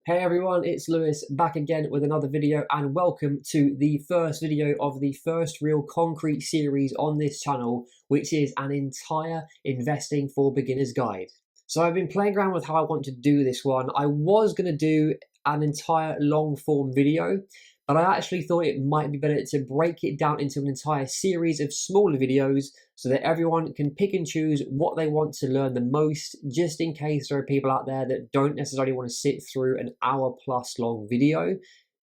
Hey everyone, it's Lewis back again with another video, and welcome to the first video of the first real concrete series on this channel, which is an entire investing for beginners guide. So I've been playing around with how I want to do this one. I was going to do an entire long form video, but I actually thought it might be better to break it down into an entire series of smaller videos so that everyone can pick and choose what they want to learn the most, just in case there are people out there that don't necessarily want to sit through an hour plus long video.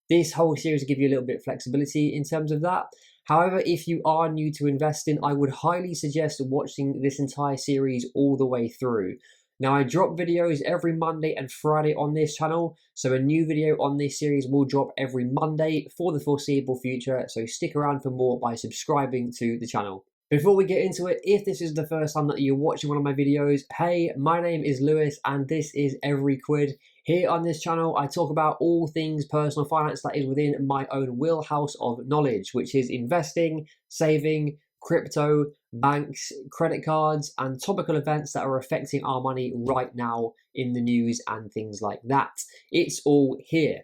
This whole series will give you a little bit of flexibility in terms of that. However, if you are new to investing, I would highly suggest watching this entire series all the way through. Now, I drop videos every Monday and Friday on this channel, so a new video on this series will drop every Monday for the foreseeable future, so stick around for more by subscribing to the channel. Before we get into it, if this is the first time that you're watching one of my videos, hey, my name is Lewis and this is Every Quid. Here on this channel, I talk about all things personal finance that is within my own wheelhouse of knowledge, which is investing, saving, crypto, banks, credit cards, and topical events that are affecting our money right now in the news and things like that. It's all here.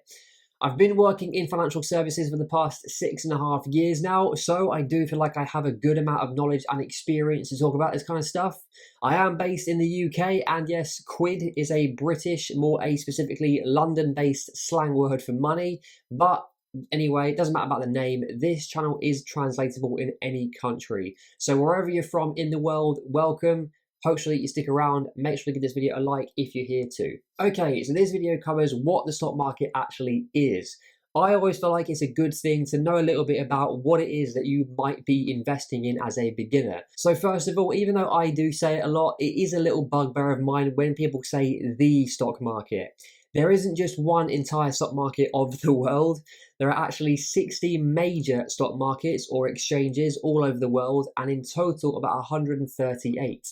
I've been working in financial services for the past 6.5 years now, so I do feel like I have a good amount of knowledge and experience to talk about this kind of stuff. I am based in the UK, and yes, quid is a British, more specifically London-based slang word for money, but anyway, it doesn't matter about the name. This channel is translatable in any country. So wherever you're from in the world, welcome. Hopefully you stick around. Make sure to give this video a like if you're here too. Okay, so this video covers what the stock market actually is. I always feel like it's a good thing to know a little bit about what it is that you might be investing in as a beginner. So first of all, even though I do say it a lot, it is a little bugbear of mine when people say the stock market. There isn't just one entire stock market of the world. There are actually 60 major stock markets or exchanges all over the world, and in total about 138.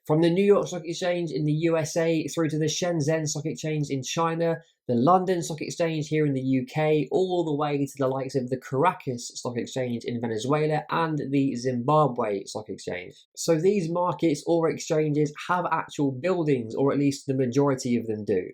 From the New York Stock Exchange in the USA through to the Shenzhen Stock Exchange in China, the London Stock Exchange here in the UK, all the way to the likes of the Caracas Stock Exchange in Venezuela and the Zimbabwe Stock Exchange. So these markets or exchanges have actual buildings, or at least the majority of them do.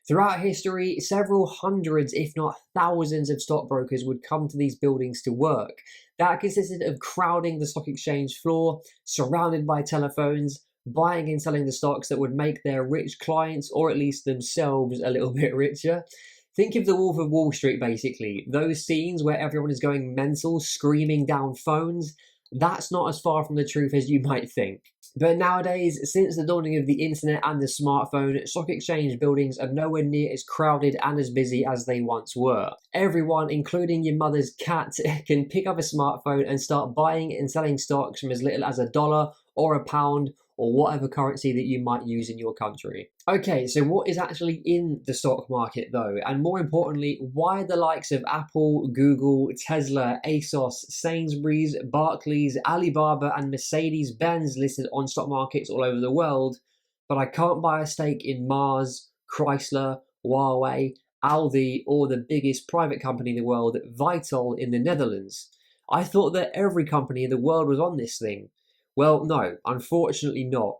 Throughout history, several hundreds, if not thousands, of stockbrokers would come to these buildings to work. That consisted of crowding the stock exchange floor, surrounded by telephones, buying and selling the stocks that would make their rich clients, or at least themselves, a little bit richer. Think of the Wolf of Wall Street, basically. Those scenes where everyone is going mental, screaming down phones. That's not as far from the truth as you might think. But nowadays, since the dawning of the internet and the smartphone, stock exchange buildings are nowhere near as crowded and as busy as they once were. Everyone, including your mother's cat, can pick up a smartphone and start buying and selling stocks from as little as $1 or £1 or whatever currency that you might use in your country. Okay, so what is actually in the stock market though? And more importantly, why are the likes of Apple, Google, Tesla, ASOS, Sainsbury's, Barclays, Alibaba and Mercedes-Benz listed on stock markets all over the world, but I can't buy a stake in Mars, Chrysler, Huawei, Aldi, or the biggest private company in the world, Vital in the Netherlands? I thought that every company in the world was on this thing. Well, no, unfortunately not.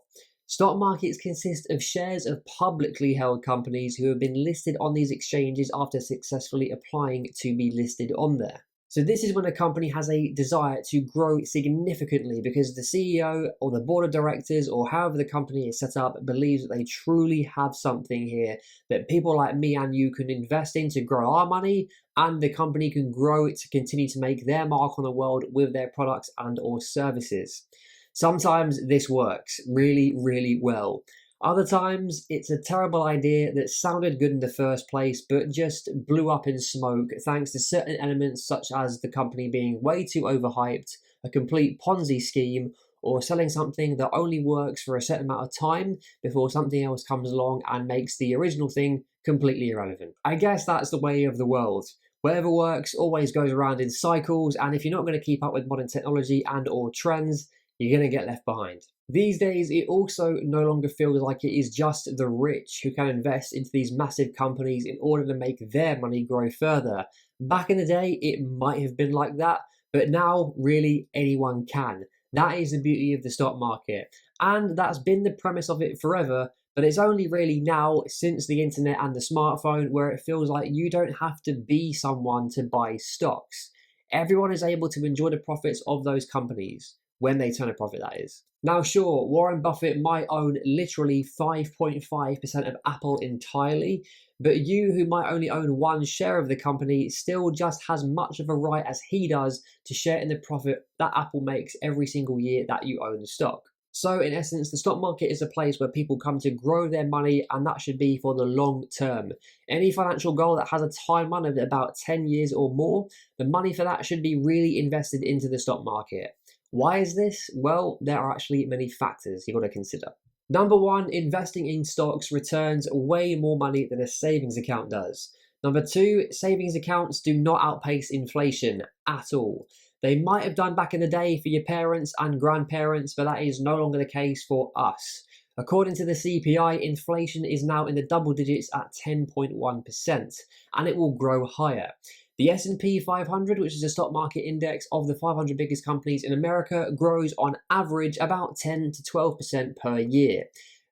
Stock markets consist of shares of publicly held companies who have been listed on these exchanges after successfully applying to be listed on there. So this is when a company has a desire to grow significantly because the CEO or the board of directors or however the company is set up believes that they truly have something here that people like me and you can invest in to grow our money, and the company can grow to continue to make their mark on the world with their products and or services. Sometimes this works really, really well. Other times, it's a terrible idea that sounded good in the first place, but just blew up in smoke thanks to certain elements such as the company being way too overhyped, a complete Ponzi scheme, or selling something that only works for a certain amount of time before something else comes along and makes the original thing completely irrelevant. I guess that's the way of the world. Whatever works always goes around in cycles, and if you're not going to keep up with modern technology and or trends, you're going to get left behind. These days, it also no longer feels like it is just the rich who can invest into these massive companies in order to make their money grow further. Back in the day, it might have been like that, but now really anyone can. That is the beauty of the stock market. And that's been the premise of it forever, But it's only really now, since the internet and the smartphone, where it feels like you don't have to be someone to buy stocks. Everyone is able to enjoy the profits of those companies, when they turn a profit, that is. Now, sure, Warren Buffett might own literally 5.5% of Apple entirely, but you, who might only own one share of the company, still just has much of a right as he does to share in the profit that Apple makes every single year that you own the stock. So in essence, the stock market is a place where people come to grow their money, and that should be for the long term. Any financial goal that has a timeline of about 10 years or more, the money for that should be really invested into the stock market. Why is this? Well, there are actually many factors you've got to consider. Number one, investing in stocks returns way more money than a savings account does. Number two, savings accounts do not outpace inflation at all. They might have done back in the day for your parents and grandparents, but that is no longer the case for us. According to the CPI, inflation is now in the double digits at 10.1%, and it will grow higher. The S&P 500, which is a stock market index of the 500 biggest companies in America, grows on average about 10 to 12% per year.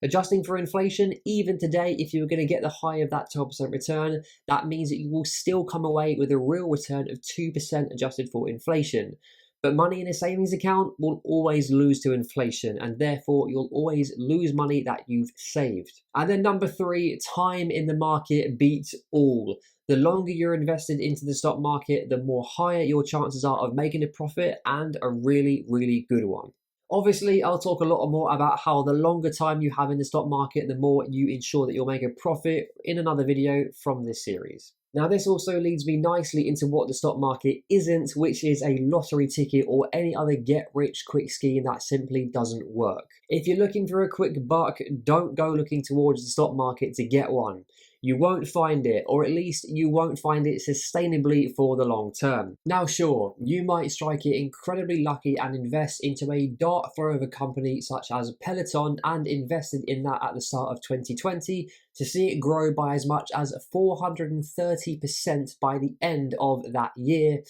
Adjusting for inflation, even today, if you were going to get the high of that 12% return, that means that you will still come away with a real return of 2% adjusted for inflation. But money in a savings account will always lose to inflation, and therefore you'll always lose money that you've saved. And then number three, time in the market beats all. The longer you're invested into the stock market, the more higher your chances are of making a profit, and a really, really good one. Obviously, I'll talk a lot more about how the longer time you have in the stock market, the more you ensure that you'll make a profit in another video from this series. Now, this also leads me nicely into what the stock market isn't, which is a lottery ticket or any other get-rich-quick scheme that simply doesn't work. If you're looking for a quick buck, don't go looking towards the stock market to get one. You won't find it, or at least you won't find it sustainably for the long term. Now, sure, you might strike it incredibly lucky and invest into a dart throw of a company such as Peloton, and invested in that at the start of 2020 to see it grow by as much as 430% by the end of that year,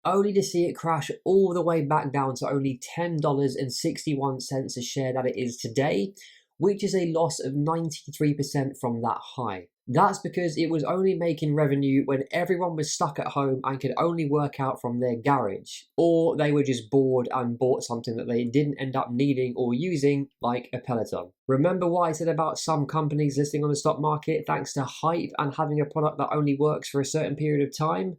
only to see it crash all the way back down to only $10.61 a share that it is today, which is a loss of 93% from that high. That's because it was only making revenue when everyone was stuck at home and could only work out from their garage, or they were just bored and bought something that they didn't end up needing or using, like a Peloton. Remember what I said about some companies listing on the stock market thanks to hype and having a product that only works for a certain period of time?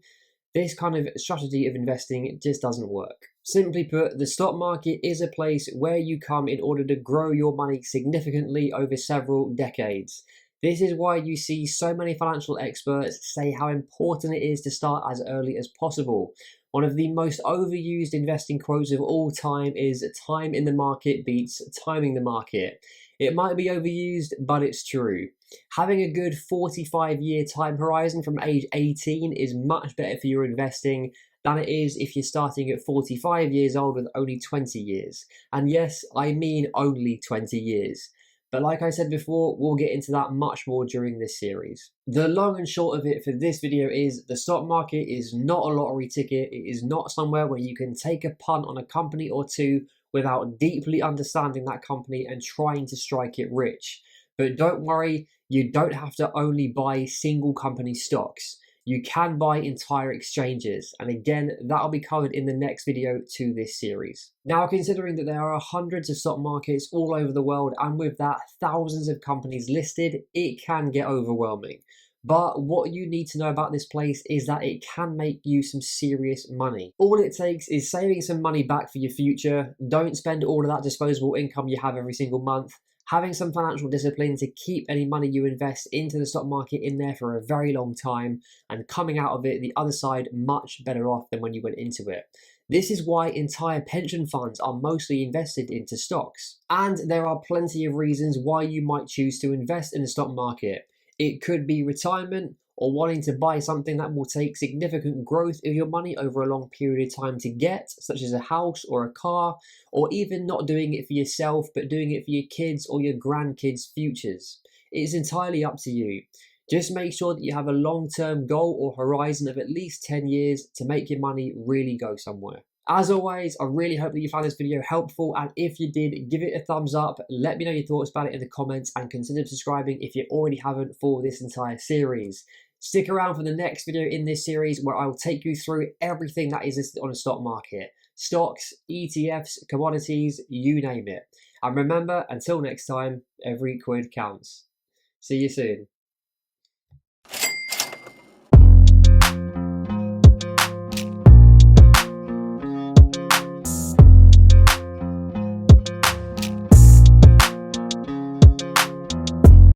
This kind of strategy of investing just doesn't work. Simply put, the stock market is a place where you come in order to grow your money significantly over several decades. This is why you see so many financial experts say how important it is to start as early as possible. One of the most overused investing quotes of all time is "time in the market beats timing the market." It might be overused, but it's true. Having a good 45-year time horizon from age 18 is much better for your investing than it is if you're starting at 45 years old with only 20 years. And yes, I mean only 20 years. But like I said before, we'll get into that much more during this series. The long and short of it for this video is the stock market is not a lottery ticket. It is not somewhere where you can take a punt on a company or two without deeply understanding that company and trying to strike it rich. But don't worry, you don't have to only buy single company stocks. You can buy entire exchanges, and again, that'll be covered in the next video to this series. Now, considering that there are hundreds of stock markets all over the world, and with that, thousands of companies listed, it can get overwhelming. But what you need to know about this place is that it can make you some serious money. All it takes is saving some money back for your future. Don't spend all of that disposable income you have every single month. Having some financial discipline to keep any money you invest into the stock market in there for a very long time, and coming out of it the other side much better off than when you went into it. This is why entire pension funds are mostly invested into stocks. And there are plenty of reasons why you might choose to invest in the stock market. It could be retirement, or wanting to buy something that will take significant growth of your money over a long period of time to get, such as a house or a car, or even not doing it for yourself, but doing it for your kids or your grandkids' futures. It is entirely up to you. Just make sure that you have a long-term goal or horizon of at least 10 years to make your money really go somewhere. As always, I really hope that you found this video helpful, and if you did, give it a thumbs up, let me know your thoughts about it in the comments, and consider subscribing if you already haven't for this entire series. Stick around for the next video in this series where I will take you through everything that is listed on the stock market. Stocks, ETFs, commodities, you name it. And remember, until next time, every quid counts. See you soon.